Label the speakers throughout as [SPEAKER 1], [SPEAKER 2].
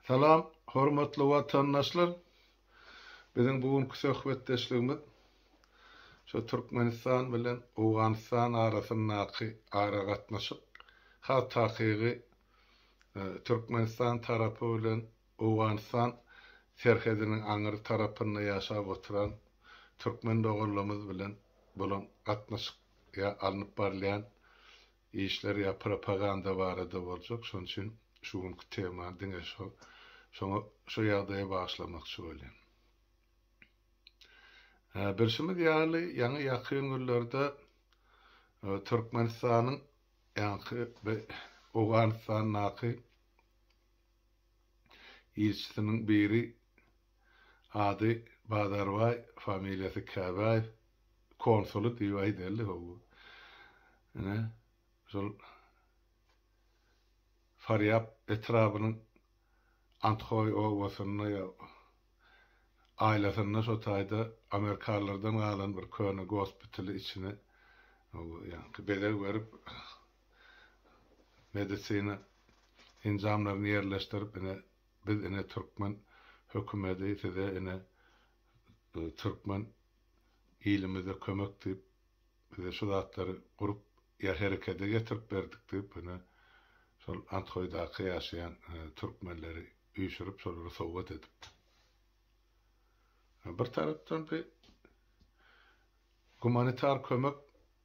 [SPEAKER 1] Salam, hormatly watandaşlar. Bizim bugünkü söhbetdeşligimiz şu Türkmenistan bilen Awganistan arasyndaky ara gatnaşyk, hakyky Türkmenistan tarapy bilen Awganistan serhediniň aňyr tarapynda ýaşap oturan türkmen dogurlarymyz bilen bolan gatnaşyk ýa alınıp barlayan işler ýa propaganda barada boljak. Şoň üçin şu günkü tema diňe şu ýagdaýa başlamakçy bolýan. Birşimiz ýaly ýa-ni ýakyn günlerde Türkmenistanyň ýa-ni Awganistanyň ilçisiniň biri ady Badarway, familiýasy Kabaýew, konsulu diýip aýdyldy bu. Şol Faryab etrabynyň Anthoy owasyna ýa ailesinne şo taýda Amerikalılardan galan bir köne gospitali içine ýa-ni bedel berip medisina injamlaryny ýerleşdirip biz Türkmen hökümeti ise Türkmen ilimize kömek diýip bize şu zatlary gurup ýa herekete getirip berdik diýip şol Anthoydaky ýaşaýan türkmenleri üýşürip şolary sowgat edip. Bir tarapdan humanitar kömek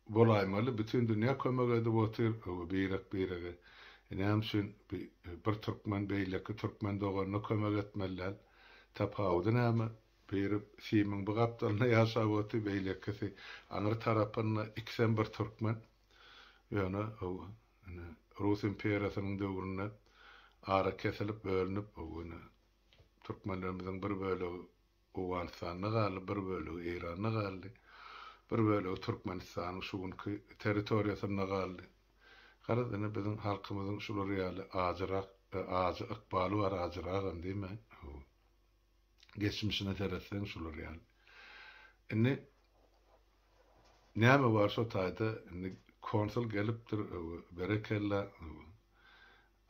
[SPEAKER 1] bolaýmaly, bütün dünýä kömek edip otur, birek. Hem şun bir türkmen beýleki türkmen dogaryna kömek etmeliler. Tapawdy näme berip Simin bu gapdalyna ýaşap otur beýlekisi aňyr tarapyna ikisen bir türkmen ýöne Rus imperiýasynyň döwründe ara kesilip bölünip türkmenlerimiziň bir bölegi Awganistanda galy, bir bölegi Iranda galy, bir bölegi Türkmenistanyň şu günkü territoriýasynda galy. Garadyny biziň halkymyzyň şular ýaly azy ykbaly bar ajyrak diýme. Geçmişine teressen şular ýaly. Näme bar şo taýda konsul gelipdir, berekella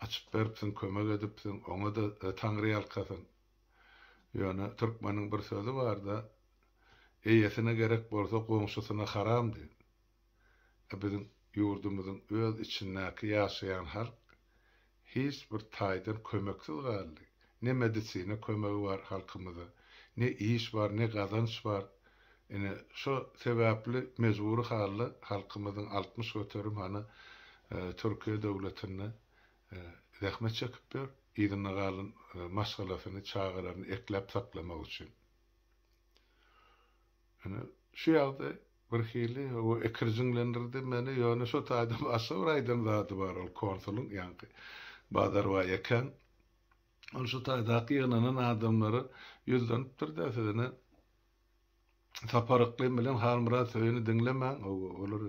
[SPEAKER 1] açyp beripsin, kömek edipsin, oňa da taňry ýalkasyn. Ýöne türkmeniň bir sözi bar da, eýesine gerek bolsa goňşusyna haram diýip. Biziň ýurdumyzyň öz içindäki ýaşaýan halk hiç bir taýdan kömeksiz galdy. Ne medisina kömegi bar halkymyza, ne iş bar, ne gazanç bar. Şu sebäpli mezburi hally halkymyzyň 60 göterim Türkiýe döwletine zähmet çekip ber, ýygyna galyn maşgalasyny, çağıraryny eklep saklamak üçin. Şu ýagda bir hili o ekirjinlendirdi meni, ýöne şu taýda aşaýdan zady bar ol konsuluň ýa-ni Badarway eken. Ol şu taýda ýygynanan adamlary ýüzlenipdir däsene. Saparykly bilen Harmurad söýüni diňlemäň, olar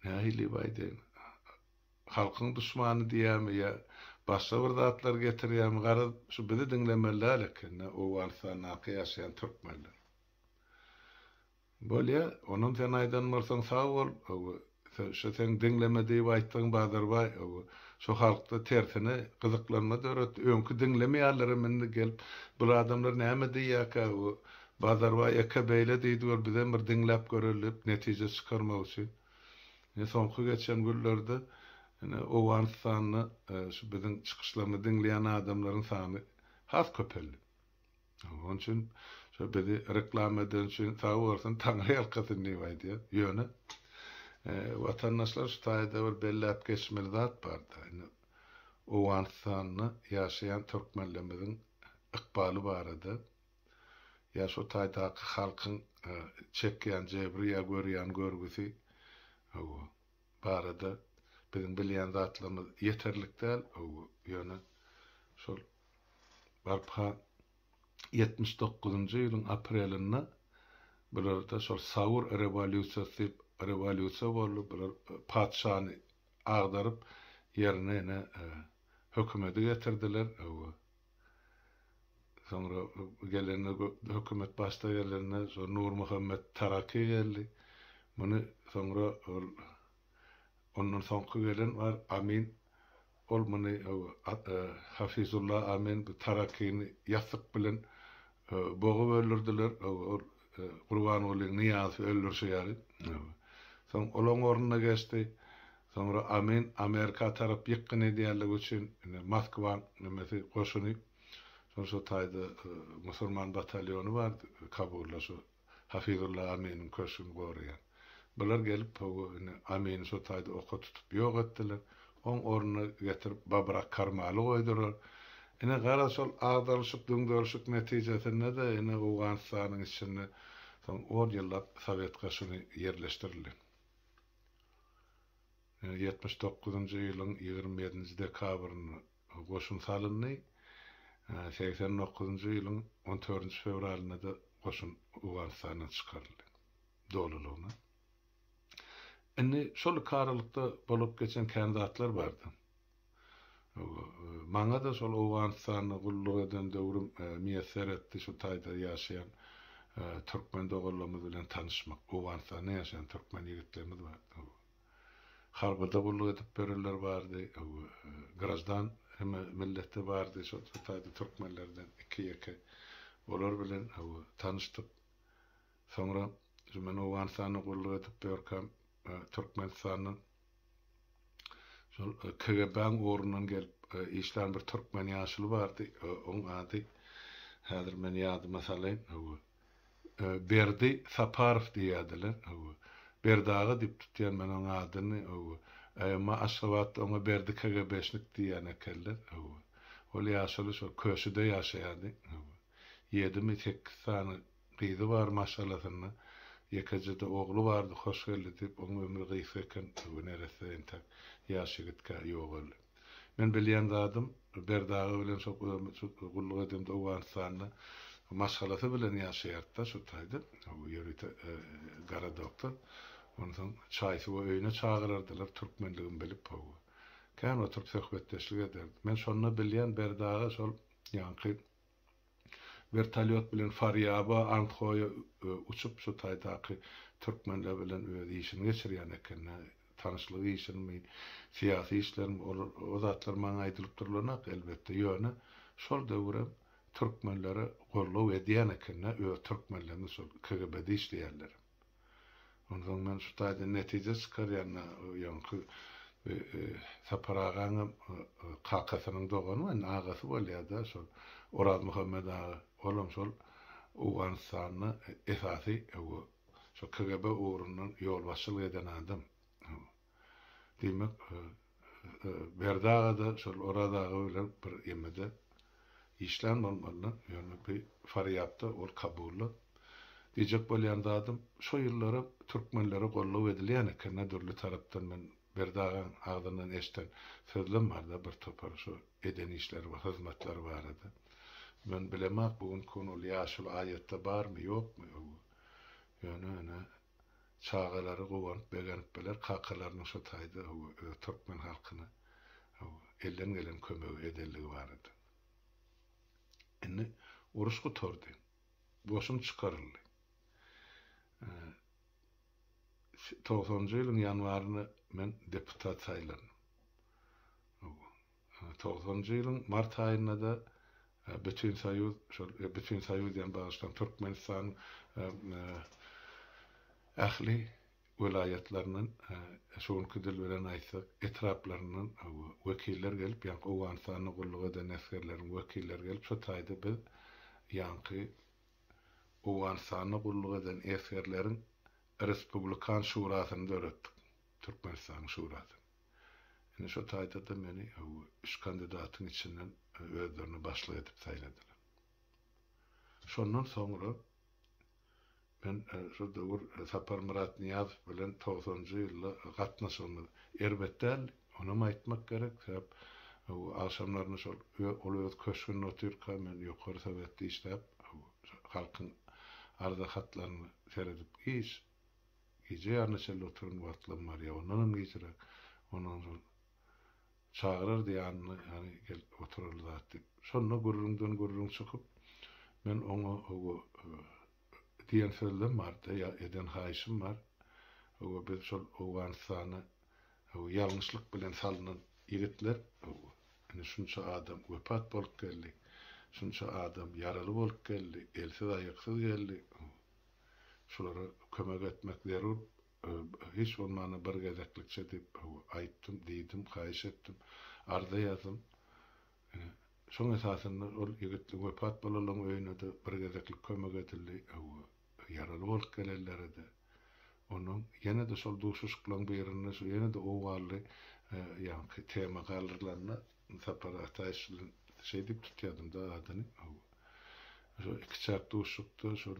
[SPEAKER 1] nähili baýdy. Halkyň düşmany diýämi ýa başga bir zatlar getirýämi, gara şu bizi diňlemeliler eken, o Awganistanyň ýaşaýan türkmenler. Bolýa, onuň sen aýdan bolsaň sag bol, şu sen diňlemedi aýtdyň Badarway, şu halkda tersine gyzyklanma döret, öňkü diňlemeýärlere mende gelip, bu adamlar näme diýýäkä, Badarway eka beýle diýdiler, bize bir diňläp görelip, netije çykarmak üçin. Soňky geçen günlerde Awganistanyny şu biziň çykyşlarymyzy diňleýän adamlaryň sany has köpeldi. Onuň üçin şu bizi reklam eden üçin sag bolsun, taňry ýalkasyn diýip ýöne. Watandaşlar şu taýda bir bellap geçmeli zat bar da. Awganistanyny ýaşaýan türkmenlerimiziň ykbaly barada, ýa şu taýdaky halkyň çekýän jebri ýa görýän görgüsi barada biziň bilýän zatlarymyz ýeterlik däl. Ýöne şol barpa 79-njy ýylyň aprelinde bularda şol Savur revolýusiýa bolup, padşany agdaryp ýerine hökümeti getirdiler. Sonra gelene hökümet başda gelene Nur Muhammed Taraki geldi. Bunu sonra ondan soňky gelen var Amin olmany Hafizullah Amin bu tarakini yasyk bilen boğup öldürdüler. Gurbanulyň Niýazy öldürşýär. Soň olaň ornuna geçdi. Sonra Amin Amerika tarap ýykyn edýärligi üçin Moskwa nemesi goşuny şu taýda musulman batalyonu bar Kabulda şu Hafizullah Amin'in köşküni goraýan. Bular gelip Amin'i şu taýda oka tutup ýok etdiler. On ornuna getirip Babrak Karmaly goýdurar. Ine gara şol agdalyşyk döňdörşük netijesinde de ine Awganistanyň içinde soň or ýyllap Sowet gaşyny ýerleşdirildi. 79-njy ýylyň 27-nji dekabryny goşun salyndy. 89-njy ýylyň 14-nji fevralyna da goşun Awganistandan çykaryldy. Dolulugyna. Indi şol karalykda bolup geçen kandidatlar bardy. Maňa da şol Awganistanyň gulluk eden döwrüm miýesser etdi şu taýda ýaşaýan türkmen dogullarymyz bilen tanışmak. Awganistanda ýaşaýan türkmen ýigitlerimiz bar. Harbada gulluk edip bereler bardy. Grajdan hem milleti bardy. Şu taýda türkmenlerden iki olar bilen tanıştyk. Soňra men Awganistanyň gulluk edip berkam Türkmenistanyň şol KGB'ň orundan gelip işleyen bir Türkmen ýaşuly bardy. Oň ady häzir men ýadyma salaýyn. Berdi Saparov diýerdiler. Berdagy diýip tutýan men oň adyny Emma Aşgabat oňa berdi KGB'şnik diýen ekeller. Ol ýaşuly şol köşede ýaşaýardy. 7-8 sany gyzy bar maşalasyny. Ýekejede ogly bardy, hoş geldi diýip oň ömrü gysa eken neresi entek ýaşygytka ýok boldy. Men bilýän zadym berdagy bilen şol gulluk edimde Awganistanda maşgalasy bilen ýaşaýarda şu taýda ýörite gara doktor. Ondan çaýsy we öýüne çagyrardylar türkmenligini bilip gowy. Kan oturup söhbetleşlik ederdi. Men şonu bilýän berdagy şol ýanky vertolyot bilen Faryaba Anthoya uçup şu taýdaky türkmenler bilen öz işini geçirýän eken, tanışlygy işini, siýasy işlerini o zatlar maňa aýdylyp durulanak elbetde ýöne şol döwre türkmenlere golluk edýän eken, öz türkmenlerni şol KGB'de işleýärler. Ondan men şu taýda netije çykarýan ýanky Saparagaň kakasynyň dogany we agasy bolýarda şol Orad Muhammed ağa olam şol Awganistanyň esasy şol KGB orundan ýol başçylyk eden adam. Demek berdaga da şol Orad ağa bilen bir ýemede işlem bolmaly, ýöne bir Faryapda ol Kabulda diýjek bolýan adam şo ýyllary türkmenlere golluk edilýän eken, dürli tarapdan men berdagan ağzından eşten sözlem var da bir topar şu eden işleri ve hizmetleri var da. Ben bilemek bugün konul yaşıl ayette bar mı yok mu? Yani çağaları kovanıp beğenip beler kakalarını şu tayda Türkmen halkını elden gelen kömöğü edelliği var da. Yani uruş kutordu. Boşum çıkarıldı. 90-njy ýylyň ýanwaryny men deputat saýlandım. 90-njy ýylyň mart aýynda da bütün Soýuz diýen bagyşlan Türkmenistan ähli vilayetlerinin şoňky dil bilen aýtsak etraplarynyň wekiller gelip ýa-ni Awganistanyň gulluk eden eskerleriň wekiller gelip şu taýda biz ýa-ni Awganistanyň gulluk eden eskerleriň Respublikan şurasyny döretdik. Türkmenistan şurasyny. Ine şu taýda da meni üç kandidatyň içinden özlerini başlyk edip saýladylar. Şondan soňra ben şu döwür Sapar Murat Niýaz bilen 90-njy ýylda gatnaşymy erbetden onuň aýtmak gerek. Sebäp akşamlaryny şol öz köşküne oturýar, men ýokary Sowetde işläp halkyň arda hatlaryny seredip gece yarnıçalı oturun vatlam var ya ondan geçirer ondan sonra çağırır diye yani gel otururlar zaten sonra gururumdan çıkıp ben onu diyen sözlem vardı ya eden hayşım var o bir şol Awganistan'a o yanlışlık bilen salınan yigitler yani şunça adam wepat bolup geldi. Şunça adam yaralı bolup geldi. Elsiz aýaksız geldi. Şolara kömek etmek zerur. Hiç olmana bir gezeklikçe dip aýtdym, diýdim, haýyş etdim. Arda ýazdım. Şoň esasında ol ýigitlik wepat bolalyň öýüne de bir gezeklik kömek edildi. Yaraly bolup gelenlere de. Onun ýene de şol duşuşklaryň birine şu ýene de owaly ýa-ni tema galdyrylarına separataýşylyň şey dip tutýardym da adyny. Şo iki çak duşukdy, şol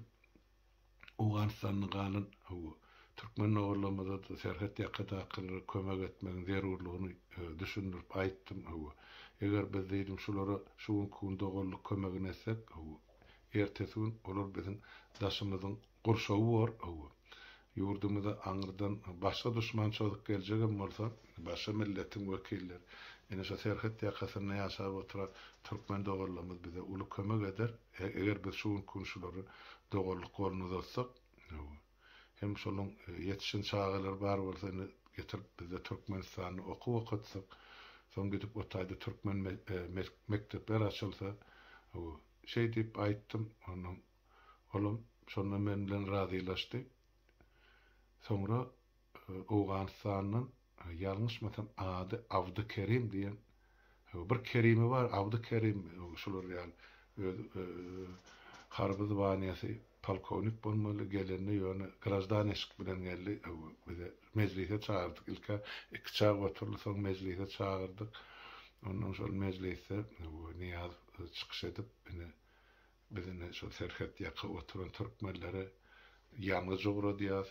[SPEAKER 1] Awganistanyň galyn Türkmen oğullamada da serhet ýakada akylary kömek etmegiň zerurlygyny düşündirip aýtdym. Eger biz diýdim şolara şu gün dogullyk kömegini etsek, ertesi gün olar biziň daşymyzyň gurşawy bar. Ýurdumyza aňyrdan başga düşmançylyk geljegem bolsa, başga milletiň wekilleri, ene şo serhet ýakasyna ýaşap oturan Türkmen dogullamyz bize uly kömek eder. Eger biz şu gün şolary dogullyk goluna tutsak, hem şolun yetişin çağalar bar bolsa getirip bize Türkmenistany okutsak, soň gidip o taýda Türkmen mektepler açylsa, şey diýip aýtdym, oğlum şonda men bilen razylaşdy. Soňra Awganistanyň ýalňyşmasam ady Abdukerim diýen bir Kerimi bar, Abdukerim şolar ýaly harby zwaniyasy polkovnik bolmaly, gelende ýöne grajdanişlik bilen geldi. Bize meclise çağırdık. İlka iki çağ oturlu, soň meclise çağırdık. Ondan şol meclise Niyaz çykyş edip bizine şol serhet ýaky oturan türkmenlere ýalňyz jogro diýýär.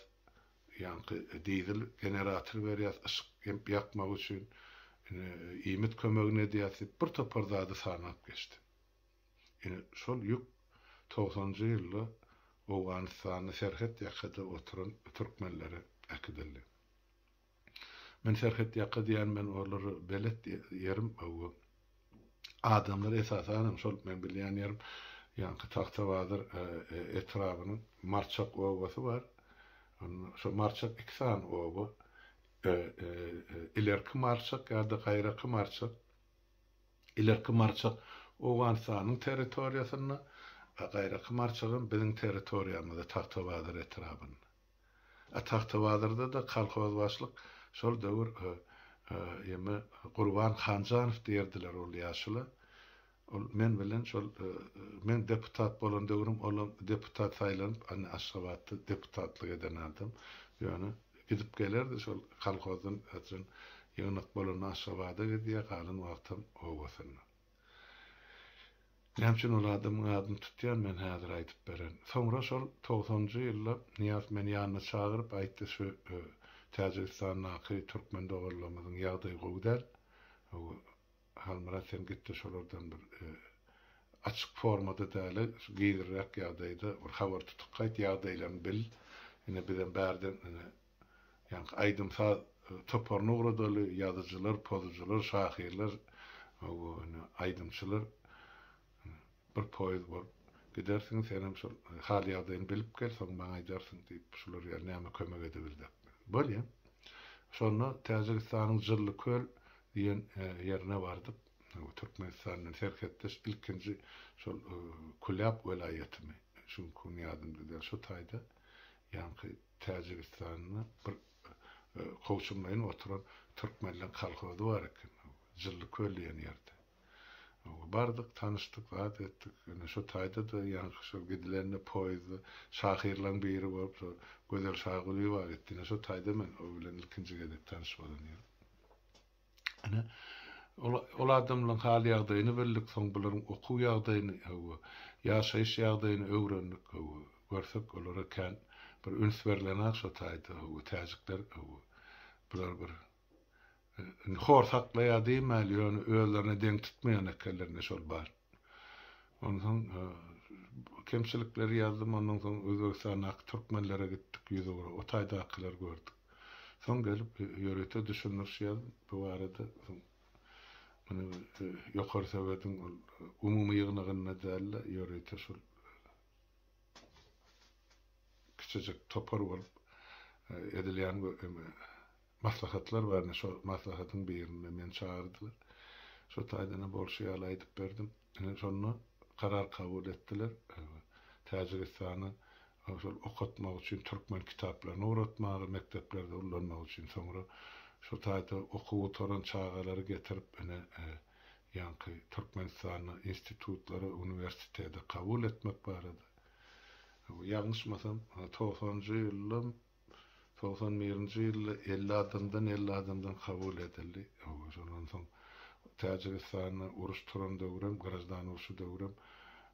[SPEAKER 1] Ýa-ni dizel generator berýär ýyşyk ýakmak üçin. Iýmit kömegine diýýär. Bir topar zady sanap geçdi. Şol ýük 90-njy ýylda Awganistanyň serhet ýakada oturan türkmenlere akydyldy. Men serhet ýaka diýen men olary belet ýerim adamlar esasen şol men bilýän ýerim ýa-ni Taxtawadyr etrabynyň Marçak owasy bar. Şo Marçak iksan owa ilerki Marçak ýa-da gaýraky Marçak. Ilerki Marçak Awganistanyň territoriýasyna, gaýraky Marçagym biziň territoriýamyzda Taxtawadyr etrabyny. Taxtawadyrda da kolhoz başlyk şol döwür ýeme Gurban Hanjanow diýerdiler ol ýaşyly. Men bilen şol men deputat bolan döwrüm olam deputat saýlanyp Aşgabatda deputatlyk eden adam. Ýöne gidip gelerdi şol kolhozyň ötürün ýygnak bolan Aşgabada gidýär galyn wagtym owasyna. Näçin ol adamyň adyny tutýan men häzir aýdyp beren. Soňra şol 90-njy ýylda Niyaz meni ýanyna çağıryp aýtdy şu Täjikistanyň türkmen dogullamynyň ýagdaýy gowdar. Halmara sen gitdi şolardan bir açyk formada däle giýdirrek ýagdaýda bir habar tutup gaýt ýagdaýlaryny bil. Ine bilen bärden ýa-ni aýdymsa toporny ugradaly ýazyjylar, pozyjylar, şahyrlar, aýdymçylar bir poýuz bar. Gidersiň senem şol hal ýagdaýyny bilip gel, soň maňa aýdarsyň diýip şolar näme kömek edebildik. Bolýa. Şonu Täjikistanyň Jylly köl diýen ýerine bardyk. Türkmenistanyň serhetde ilkinji şol Kulyap welaýatyny şu kun ýadymda şu taýda ýa-ni Täjikistanyň bir gowşumlaryň oturan türkmenler kolhozy bar eken. Jylly köl diýen ýerde. Bardyk, tanışdyk, zat etdik. Şu taýda da ýa-ni şu gidilerine poýzy, şahyrlaryň biri bolup, gözel şahyry bar etdi. Şu taýda men o bilen ilkinji gedip tanışmadan ýa. Ol adamlaryň hal ýagdaýyny bildik, soň bularyň okuw ýagdaýyny, ýaşaýyş ýagdaýyny öwrendik. Görsek olara kan bir üns berilen şu taýda täjikler bular bir horsaklaýa diýmeli, ýöne özlerine deň tutmaýan ekenlerine şol bar. Ondan kemçilikleri ýazdym, ondan soň Özbekistanyň türkmenlere gitdik, ýüze o taýda aklylar gördük. Soň gelip ýörete düşünürşýär bu arada. Mene ýokary sebädiň umumy ýygnagyna dälle ýörete şol kiçijek topar bolup edilýän maslahatlar var. Şu maslahatın birini men çağırdılar. Şu taýdana bolşy aýdyp berdim. Şonu karar kabul etdiler. Täjikistany şol okutmak üçin türkmen kitaplaryny öwretmäge, mekteplerde ullanmak üçin soňra şu taýda okuw toran çağalary getirip ýa-ni Türkmenistany institutlary, universitete kabul etmek barada. Ýalňyşmasam 90-njy ýyldym 91-nji ýylda 50 adamdan kabul edildi. Şondan soň Täjikistanyň uruş turan döwrüm, garajdany uruşy döwrüm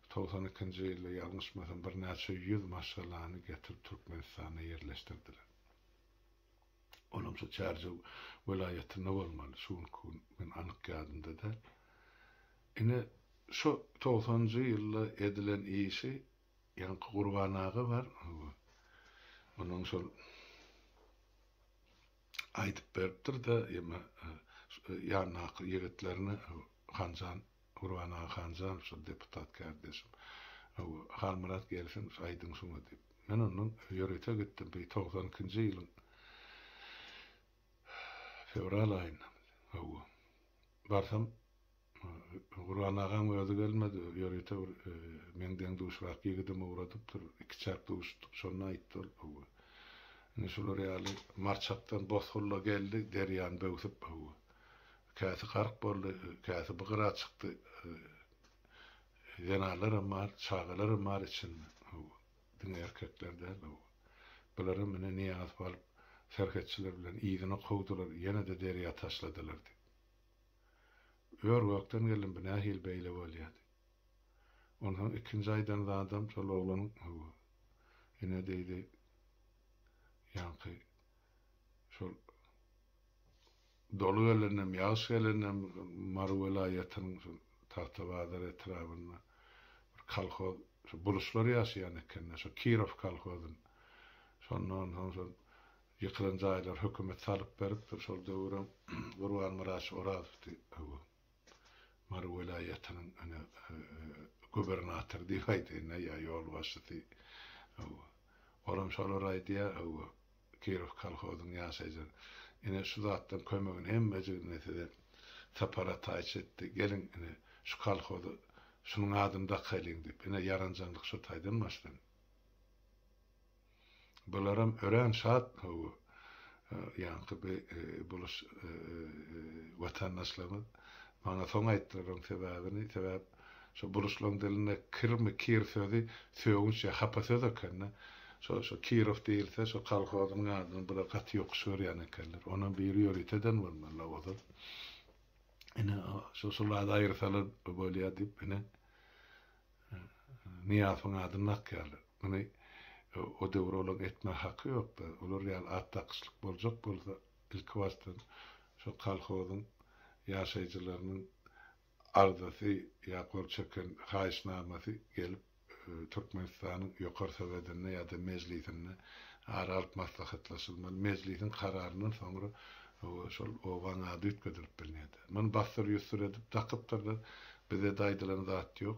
[SPEAKER 1] 92-nji ýylda ýalňyşmasam bir näçe ýüz maşgalany getirip Türkmenistana ýerleşdirdiler. Olam şu Çarjy welaýatyna bolmaly, şunu men anyk ýadymda da. Ine şu 90-njy ýylda edilen işi ýa-ni Gurbanagy var. Onuň şol aýdyp beripdir da, ýa-ni ýigitlerini Hanjan, Gurbanagy Hanjan, şu deputat kardeşim. Halmurat gelsin, aýdyň şunu diýip. Men onuň ýörete gitdim 92-nji ýylyň fevral aýynda. Barsam Gurbanagyň özi gelmedi, ýörete menden duşrak ýigidim uğradypdyr, iki çarp duşduk, şonu aýtdy. Ine şolar ýaly marçakdan bosgulla geldi, derýany böwsüp käsi gark boldy, käsi bygyra çykdy. Ýanalar mar, çağalar mar içinde. Diň erkeklerde bularym mene niýaz bolup serhetçiler bilen ýygyny kowdular, ýene de derýa taşladylar. Ör wagtdan geldim, bina hil beýle bolýardy. Ondan ikinji aýdan adam şol oglanyň ine diýdi, ýa-ni şol dolu gelenem, ýaş gelenem Mary welaýatynyň Taxtabazar etrabyna bir kolhoz, şu buluşlar ýaşaýan ekenne, şu Kirov kolhozun. Şondan soň ýykylan jaýlar hökümet salyp beripdir, şol döwrüm Gurban Miraç Orazow Mary welaýatynyň gubernator diýip aýdýar, ýa ýol başçysy. Oram şolar aýdýar, Kirov kolhozyň ýaşaýjy. Ine şu zatdan kömegin hemmejini separat etdi. Gelin şu kolhozy şunun adında galyň diýip, ine yaranjanlyk şu taýdan başlandy. Bularam ören şat ýa-ni buluş watandaşlarymyz bana soň aýtdylar sebäbini, sebäp şu buluşlaryň diline kir sözi söýünçe hapa söz ekenne. Şu Kirov diýilse, şu kolhozyň adyny bular gaty ýokşurýan ekenler. Ona bir ýöreteden bolmaly odur. Ine şu sulada aýyrsalar bolýar diýip ine niýasyň adyny nakýarlar. Muny o döwrolog etme haqqy ýokdy. Olar ýaly atdaqçylyk boljak bolsa, ilki wastan şu kolhozyň ýaşaýjylarynyň ardasy ýa-da çeken haýysnamasy gelip Türkmenistanyň ýokary sowetine ýa-da mejlisine aralyk maslahatlaşylmaly. Mejlisin kararynyň soňra şol owaňa dütgedip bilnedi. Men bastyr ýüzsür edip takypdyrlar. Bize daýdylan zat ýok.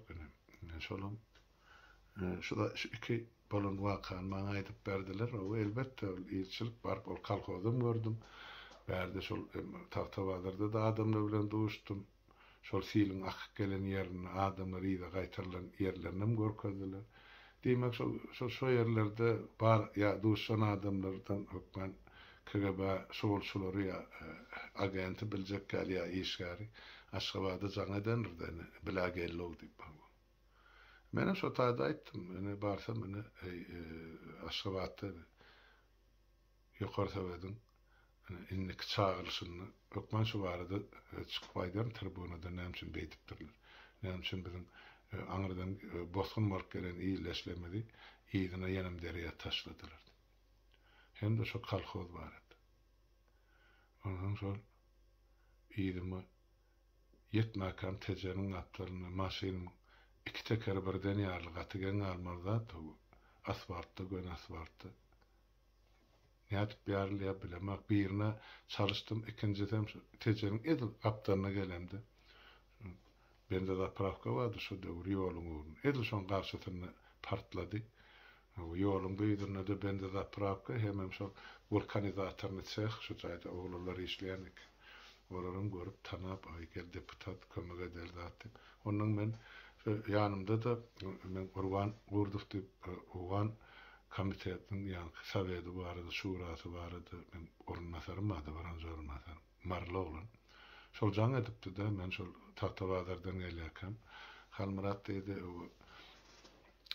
[SPEAKER 1] Şolum şuda şu iki bolan wakan maňa aýdyp berdiler. O elbetde ýetçilik bar, ol kolhozum gördüm. Berde şol Taxtabazarda da adamlar bilen duşdum. Şol silin ak gelen ýerine adamlar ýa gaýtarylan ýerlerinem görkezdiler. Diýmek şol ýerlerde bar ýa duşan adamlardan hökmen KGB şolçulary ýa agenti biljek ýa işgäri Aşgabatda jaňa denirdi, bilagellik diýip. Men şo taýda aýtdym, mene barsam mene Aşgabatda ýokary sowetiniň inlik çağırışını hökmen şu barada çykyp aýdym, tribunada näme beýdipdirler. Näme üçin biziň aňyrdan bosgun mark gelen iýleşlemedi, ýygyna ýenem derýä taşladylar. Hem de şu kolhoz bar edi. Ondan şol ýygyma ýetmäkan tejeniň atlaryny maşynyň iki tekeri birden ýarlyk atygen almazat asfaltda gön asfaltda. Nädip ýarlyýar bilemek birine çalışdym, ikinjisem tejeniň edil gapdaryna gelemdi. Bende de pravka vardı şu döwür ýoluň. Edil şoň garşysyna partlady. O ýoluň beýdine de bende de pravka hemem şol vulkanizatörünü çek, şu çayda oğulları işleyenik. Oraların görüp tanap, ay gel deputat, kömek eder zaten. Onun men yanımda da men Urban Gurduk dip Ugan komitetin yani savedi vardı, şurası vardı. Men orunmasarım vardı, varanjı orunmasarım. Marlı olan. Şol can edipdi de men şol Tahtavazardan gelýärkem. Halmurat dedi o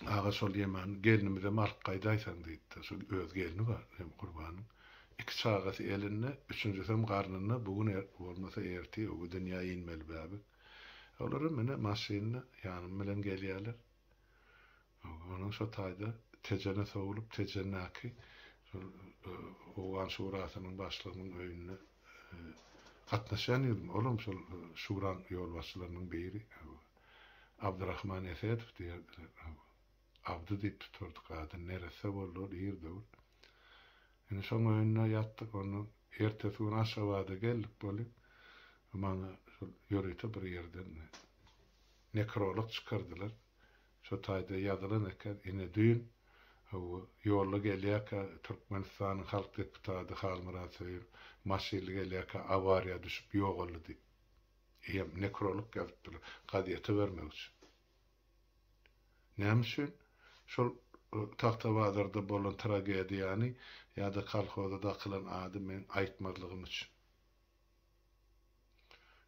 [SPEAKER 1] ağa şol yemen gelinimi de mark qaydaýsan diýdi. Şol öz gelini var hem Gurbanyň. İki çağası elinne, üçüncüsü karnına bugün olmasa erti o dünya inmeli bäbi. Oları mene maşinine yanım bilen gelýärler. Onun şu taýda tejene sowulup tejenäki Oğan Şurasynyň başlygynyň öýüne gatnaşan ýerdin. Olam şol Şuran ýol başçylarynyň biri Abdurrahman Esedov diýerler. Abdy diýip tuturduk ady nerese bolur ýerde. Yani şoň öýüne ýatdyk onu ertesi gün aşawada geldik bolyp maňa ýöreýte bir ýerden nekrolog çykardylar. Şo taýda ýazylan eken ine düýün ýolga gelýärkä Türkmenistanyň halk deputaty Halmurat Söýür maşinli gelýärkä awariýa düşüp ýogaldy. Hem nekrolog ýazypdylar gadyety bermek üçin. Näme üçin? Şol Tahtavazarda bolan tragediýany ýa-da kolhozda kılan ady men aýtmadlygym üçin.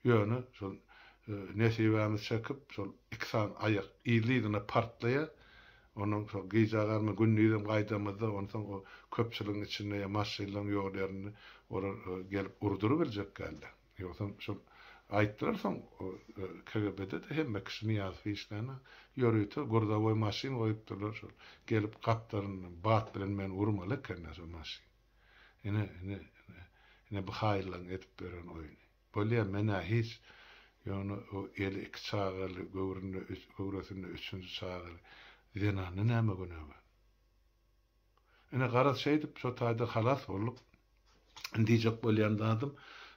[SPEAKER 1] Ýöne şol nesibämiz çekip şol iksan aýak ýylygyna partlaýa onun şol gyjagarmy günnüýden gaýdamyzda onsoň o köpçüligiň içinde maşynyň ýollaryny olar gelip urdurup biljek geldi. Ýoksa şol aýtdylar soň KGB'de de hemme kişini ýazyp işlerine ýöreýte gordawoy maşyn goýupdylar şol gelip gaplaryny bat bilen men urmaly kenne şol maşyn. Ine bu haýrlan etip beren oýun. Bolýa mena hiç ýöne o el iki çağaly gowrasyny üçüncü çağaly denany näme günübe. Ine garat şeýdip şo taýda halas bolup diýjek bolýandadım.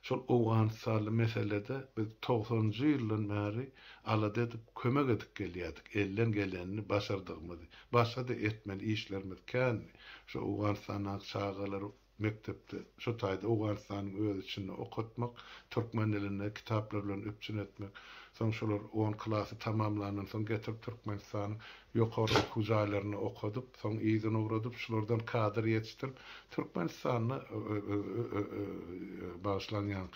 [SPEAKER 1] Şol Awganistany meselede biz 90-njy ýylyň bäri alada edip kömek edip gelýärdik. Elden gelenini başardygmyzy. Başa da etmeli işlerimiz kän. Şo Awganistanyň çağalary mektepde şo taýda Awganistanyň öz içinde okutmak, türkmen dilinde kitaplar bilen öpçün etmek. Soň şolar 10 klasy tamamlanan soň getirip Türkmenistanyň ýokary okuwçylaryny okudyp, soň ýygyny ugradyp şolardan kadr ýetişdirip Türkmenistanyny başlanýan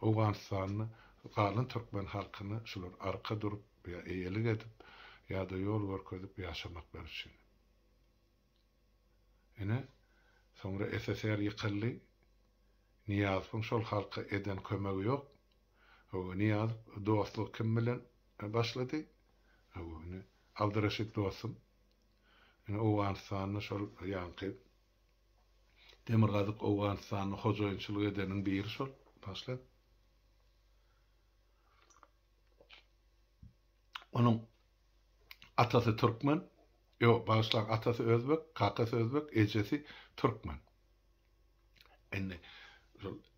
[SPEAKER 1] Awganistanyny galan türkmen halkyny şolar arka durup ýa eýelik edip ýa-da ýol görkezip ýaşamak üçin. Ene soňra SSR ýykyldy. Niýazyň şol halka eden kömegi ýok. O Niyaz dostluk kim bilen başlady? Owny Abdurraşid dostum. Awganistanyň şol ýanky Demirgazyk Awganistanyň hojaýynçylyk edeniň biri şol başlady. Onun atasy türkmen, başlan atasy özbek, kakasy özbek, ejesi türkmen. Enne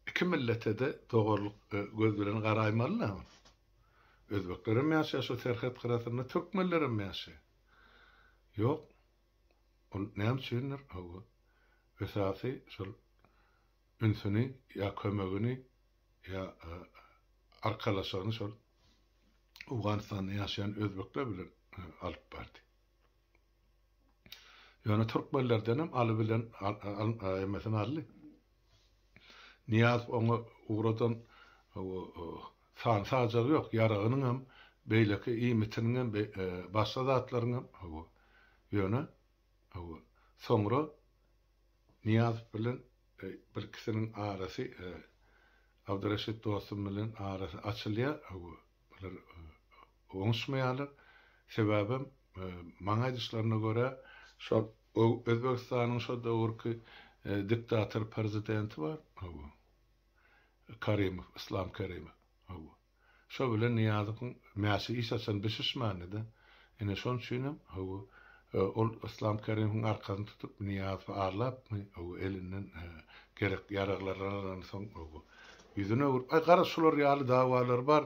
[SPEAKER 1] iki millete de doğruluk gözlerini garaýmalylar. Özbeklerim ýaşaýar şu Serhet Kırasyny, Türkmenlerim ýaşaýar. Ýok. Ol näme üçindir? Hawa. Esasy şol ünsüni ýa kömegini ýa arkalaşygyny şol Awganistanda ýaşaýan özbekler bilen alyp bardy. Ýöne türkmenlerden hem aly bilen emesini aldy. Niyaz onu uğradan sajagy ýok, ýaragynyň hem beýleki iýmitiniň hem başga zatlaryň hem ýöne soňra Niyaz bilen bir kisiniň arasy Abdurraşid dostum bilen arasy açylýar, bular oňşmaýarlar. Sebäbim maňa aýdyşlaryna görä şol Özbekistanyň şo döwürki diktator prezidenti var. Karimov, İslam Karimov. Şo bilen Niyazyň mäşi işaçan bişişmänide. Ene şoň üçin ol İslam Karimov'un arkasyny tutup Niyazy arlap elinden gerek yaraglarlaryň soň ýüzüne urup, "Ay gara şolar ýaly dawalar bar."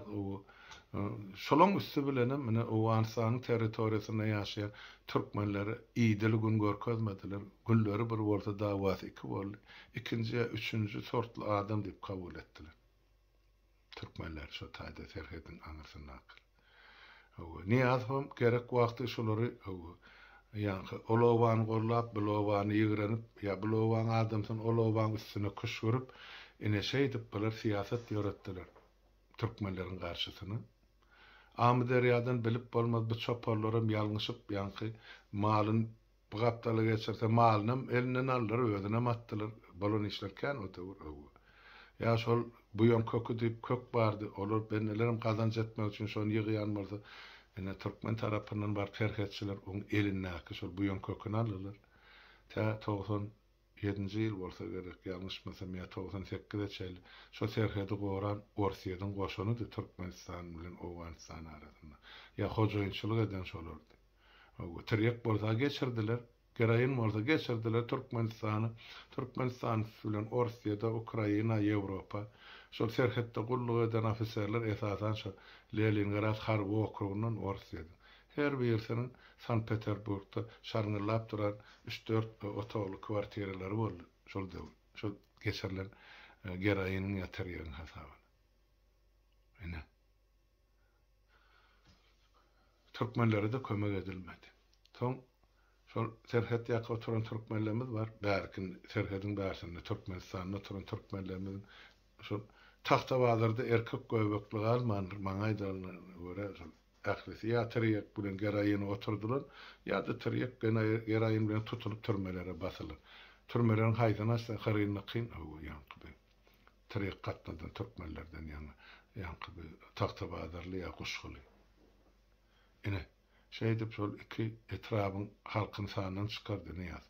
[SPEAKER 1] Şolong üstü bilenem mene Owanistan'ın territoriýasyna ýaşaýan türkmenleri iýdil gün görkezmediler. Günleri bir bolsa dawasy iki boldy. Ikinji, üçüncü sortly adam diýip kabul etdiler. Türkmenler şo taýda serhedin aňyrsynda. Niýazym gerek wagty şolary ýa-ni olowany gollap, bulowany ýigrenip, ýa bulowan adamsyň olowan üstüne kuş görüp, ine şeýdip biler siýasat ýöretdiler türkmenleriň garşysyna. Amy derýadan bilip bolmaz bu çoparlarym ýalňyşyp, ýa-ni malyn bu gapdaly geçirse malyny elinden aldylar, özüne atdylar. Bolon işlerken ýa şol bu ýon kökü diýip kök bardy. Olar benelerim kazanç etmek üçin şonu ýygýan bolsa, ene türkmen tarapyndan bar terhetçiler oň elinäki şol bu ýon köküni aldylar. 97-nji ýyl bolsa gerek, ýalňyşmasam ýa 98-de çäli. Şo terhedi goran Orsiýadan goşunydy Türkmenistan bilen Owganistan arasynda. Ýa hojoýunçylyk eden şolardy. Tiryek bolsa geçirdiler. Geraýyn bolsa geçirdiler Türkmenistany. Türkmenistan bilen Orsiýada, Ukraina, Ýewropa. Şol serhetde gullyk eden ofiserler esasan şo Leningrad harby okrugynyň Orsiýada. Her birisiniň Sankt Peterburgda şarňylap duran 3-4 otogly kwartiralar boldy. Şol geçirilen geraýynyň ýatyryň hasabyna. Ene. Türkmenlere de kömek edilmedi. Soň şol serhet ýaky oturan türkmenlerimiz bar. Bärkin serhedin bärsinde Türkmenistanda oturan türkmenlerimiz şol Taxtabazarda erkek göbekli almandyr. Maňaýdalyna görä ählisi ýa tiryek bilen geraýyny oturdular, ýa da tiryek geraýyn bilen tutulyp türmelere basylar. Türmelerin haýdyna harynlykyn ýanky. Tiryek gatnadan türkmenlerden ýanky Taxtabazarly ýa Guşguly. Ine şeýdip şol iki etrabyň halkyny sanyny çykardy näýär.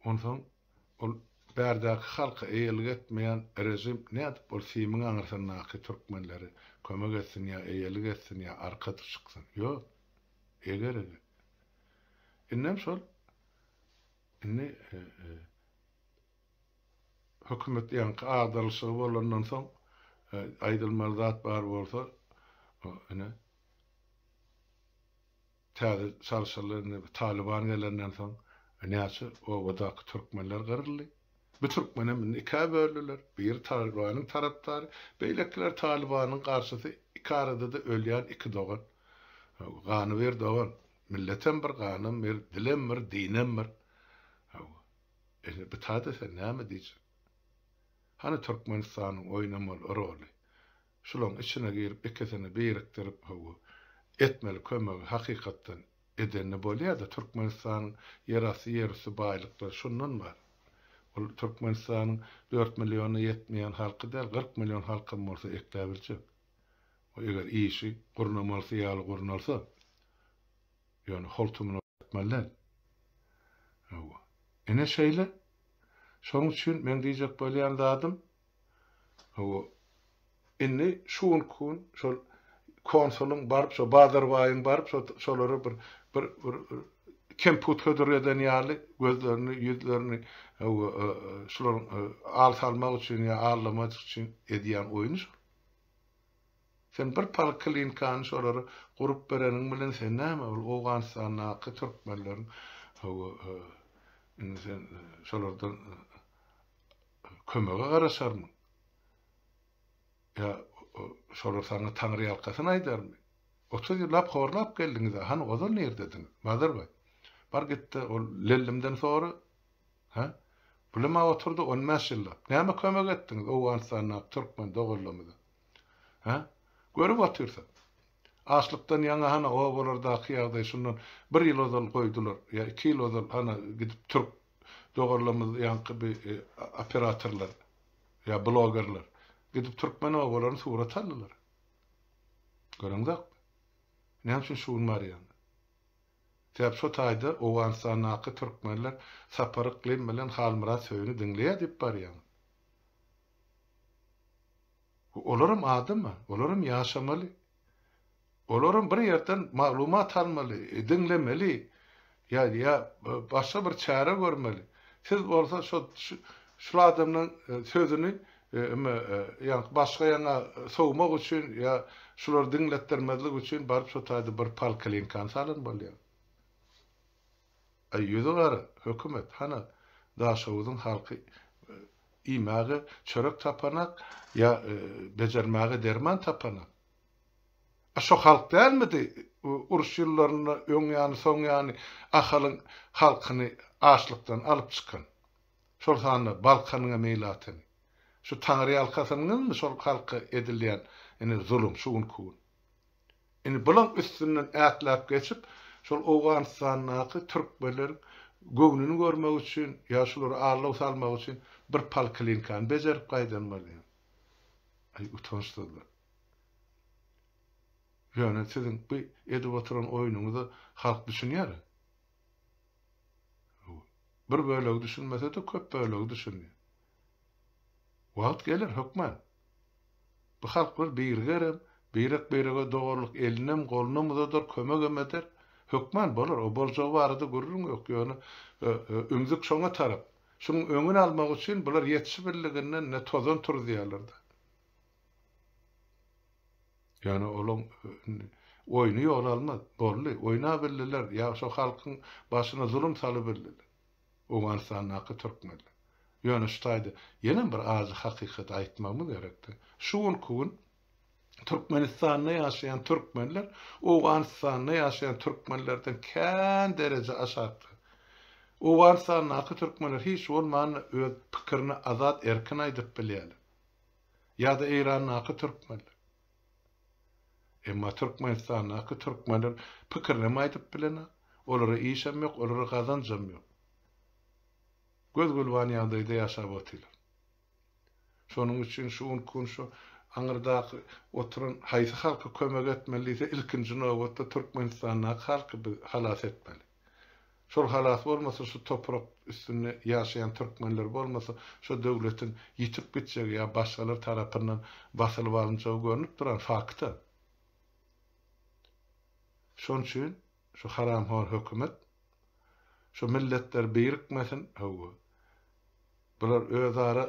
[SPEAKER 1] Ondan ol bärdäki halka eýelik etmeýän rejim nädip bol siýmiň aňyrsandaky türkmenleri kömek etsin ýa eýelik etsin ýa arka çyksyn. Ýok. Eger. Innem şol inni hökümet ýanky agdalşygy bolandan soň aýdylmaly zat bar bolsa ine täze çalışanlaryny Taliban gelenden soň näçe o wadaky türkmenler gyryldy. Bu Türkmenem iki bölüler. Bir Taliban'ın taraptarı, beylekler Taliban'ın karşısı iki arada da ölýän iki dogan. Gany bir dogan. Milletem bir ganım, bir dilem bir, dinem bir. Bu taýda sen näme diýjek? Hani Türkmenistanyň oýnamaly roly. Şularyň içine girip ikisini birikdirip etmeli kömegi hakykatdan edenni bolýar da Türkmenistanyň ýerasy ýerüsi baýlyklar şundan bar. Türkmenistanyň 4 milyona ýetmeýän halky däl 40 milyon halky bolsa ekläbiljek. O eger işi gurnamalsa ýaly gurnalsa ýani holtumyny etmeliler. Ene şeýle şonuň üçin men diýjek bolýan zadym inni şuň kun şol konsulun barıp şo Bazarbaýyň barıp şolary bir kemput hödür eden ýaly gözlerini, ýüzlerini şolaryň al salmak üçin ýa ağlamak üçin edýän oýny. Sen bir palklinkan şolary gurup bereniň bilen sen näme ol Owganistanyň türkmenleriň sen şolardan kömege garaşarmy? Ya şolar sana Tanrı ýalkasyny aýdarmy? 30 ýyllap horlap geldiňiz, han ozal nerdedir? Bazarbaý. Bar gitdi ol lellimden sonra bulama oturdu 15 ýyllap. Näme kömek etdiňiz Owganistanyň türkmen dogurlamyda? Görüp otyrsa. Açlykdan ýa hana o bolardaky ýagdaý şundan 1 ýyl ozal goýdular, ýa 2 ýyl ozal hana gidip türk dogurlamyda ýanky bir operatorlar ýa blogerler gidip türkmen oglaryny surat aldylar. Görüňiz? Näme üçin şuň marýan? Täp şo taýda Owganistanyň türkmenler Saparyk Klim bilen Halmurat söýüni diňleýär diýip barýan. Olarym adamy, olarym ýaşamaly. Olarym bir ýerden maglumat almaly, diňlemeli. ýa başga bir çäre görmeli. Siz bolsa şu adamyň sözüni Yani başga ýa sowmak üçin ýa şular diňletdirmezlik üçin baryp şo taýda bir palkalinkan salyn bolýar. Ýüze gara hökümet hana daşawyzyň halky imäge çörek tapanak ýa bejermäge derman tapanak. Şo halk dälmidi? Uruş ýyllaryna öň ýany, soň ýany ahalyň halkyny açlykdan alyp çykan. Şol hany Balkanyňa meýlatyn. Şu Taňry ýalkasynyň şol halky edilýän zulüm, şuň kuň. Bulan üstünden ätläp geçip şol Owganystanyňky türkmenler göwnüni görmek üçin ýa şolary arlaw salmak üçin bir palkalinkan bejerip gaýdanmaly. Utançdylar. Ýöne sizin bu edip oturan oýunuňyzy halk düşünýär. Bir bölegi düşünmese de köp bölegi düşünýär. Wagt gelir hökmen. Bu halk bir birgerem, birege dogurluk elinem golunam uzadır, kömek emeder. Hökmen bolar, o boljagy barada görürüm ýok. Ýöne öňdük şoňa tarap. Şuň öňüni almak üçin bular ýetişi birliginden ne tozan tur diýerlerdi. Yani olan oyunu yol almaz. Bolly, oyna bildiler. Ya şo halkyň başyna zulüm salyp bildiler. Owganystanyňky türkmenler. Yani şu taýda ýene bir azy hakykat aýtmamy gerekdi. Şuň kuň Türkmenistanda ýaşaýan türkmenler Owganystanda ýaşaýan türkmenlerden kän derece aşardy. Owganystanyňky türkmenler hiç bolmadan öz pikirini azat erkin aýdyp bilýärler. Ya da Iranyňky türkmenler. Emma Türkmenistanyňky türkmenler pikirini aýdyp bilenler. Olara işem ýok, olara gazanjam ýok. Göz gulwan ýagdaýda ýaşap otylar. Şonuň üçin şuň kuň şu aňyrdaky oturan haýsy halka kömek etmelise ilkinji nowatda Türkmenistanyň halky halas etmeli. Şol halas bolmasa şu toprak üstünde ýaşaýan türkmenler bolmasa şu döwletin ýitip bitjegi ýa başgalar tarapyndan basylyp alynjagy görnüp duran fakta. Şoň üçin şu haramhor hökümet şu milletler birikmesin, bular özara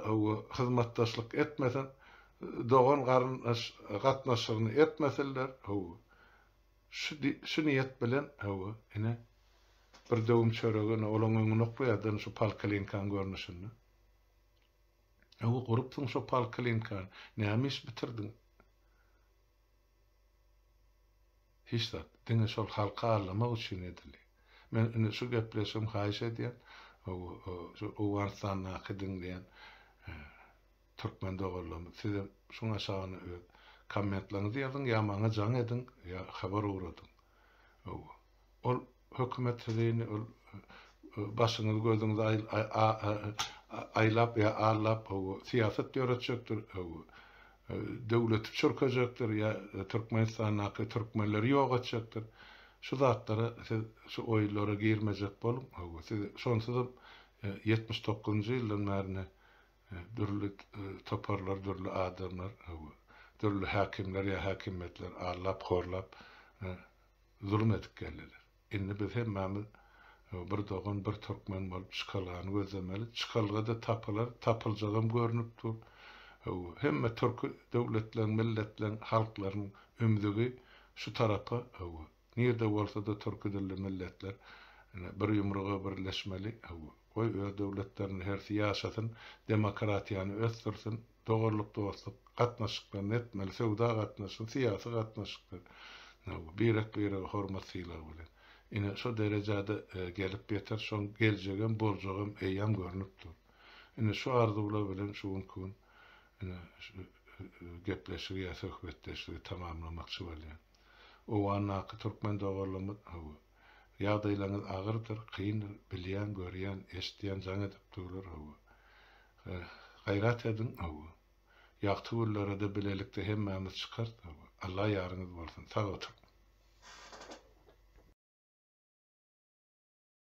[SPEAKER 1] hyzmatdaşlyk etmesin, doğan gatnaşygyny etmeseler, şu niýet bilen ene bir döwüm çöregini olaň öňüne okýardan şu palkalinkan görnüşini. Gurupdyň şu palkalinkan näme iş bitirdiň? Hiç zat, diňe şol halka arlamak üçin edildi. Men şu gepleşim haýyş edýän, şu Owganystanyňky diňleýän türkmen dogurlamy. Size şuňa şaňy kommentlaryňyzy ýazyň, ýa maňa jaň ediň, ýa habar uradyň. Ol hökümet diýeni ol başyňyzy gözüňizi aýlap ýa arlap siýasat ýöretjekdir. Döwleti çörkezekdir ýa Türkmenistanyňky türkmenleri ýok etjekdir. Şu zatlara, şu oýlara girmejek bolup, siz şonsuzam 79-njy ýyldan bäri dürli toparlar, dürli adamlar, dürli häkimler ýa häkimetler arlap, horlap zulüm edip geldiler. Indi biz hemmemiz bir dogan, bir türkmen bolup çykalgany gözlemeli. Çykalgada tapylar, tapyljagam görnüp dur. Hemme türk döwletleriň, milletlerin, halklaryň ümdügi şu tarapa Nirde bolsa da türk dilli milletler bir yumruğa birleşmeli. Oy öz döwletlerini hersi ýaşasyn, demokratiýany ösdürsin, dogurluk dostluk gatnaşyklaryny etmeli, sowda gatnaşyk, siýasy gatnaşyk. Birek hormat sylar bilen. Ine şu derejede gelip ýeter, şoň geljegem, boljagam eýam görnüpdir. Ine şu arzular bilen şuň kuň gepleşigi ýa söhbetleşigi tamamlamakçy bolýan. Owganystanyňky türkmen dogurlamy ýagdaýlaryň agyrdyr, kyndyr, bilýän, görýän, eşitýän jaň edip durlar. Gaýrat edin, ýagty günlerde bilelikde hemmemiz çykart. Allah ýaryňyz bolsun. Sag otur.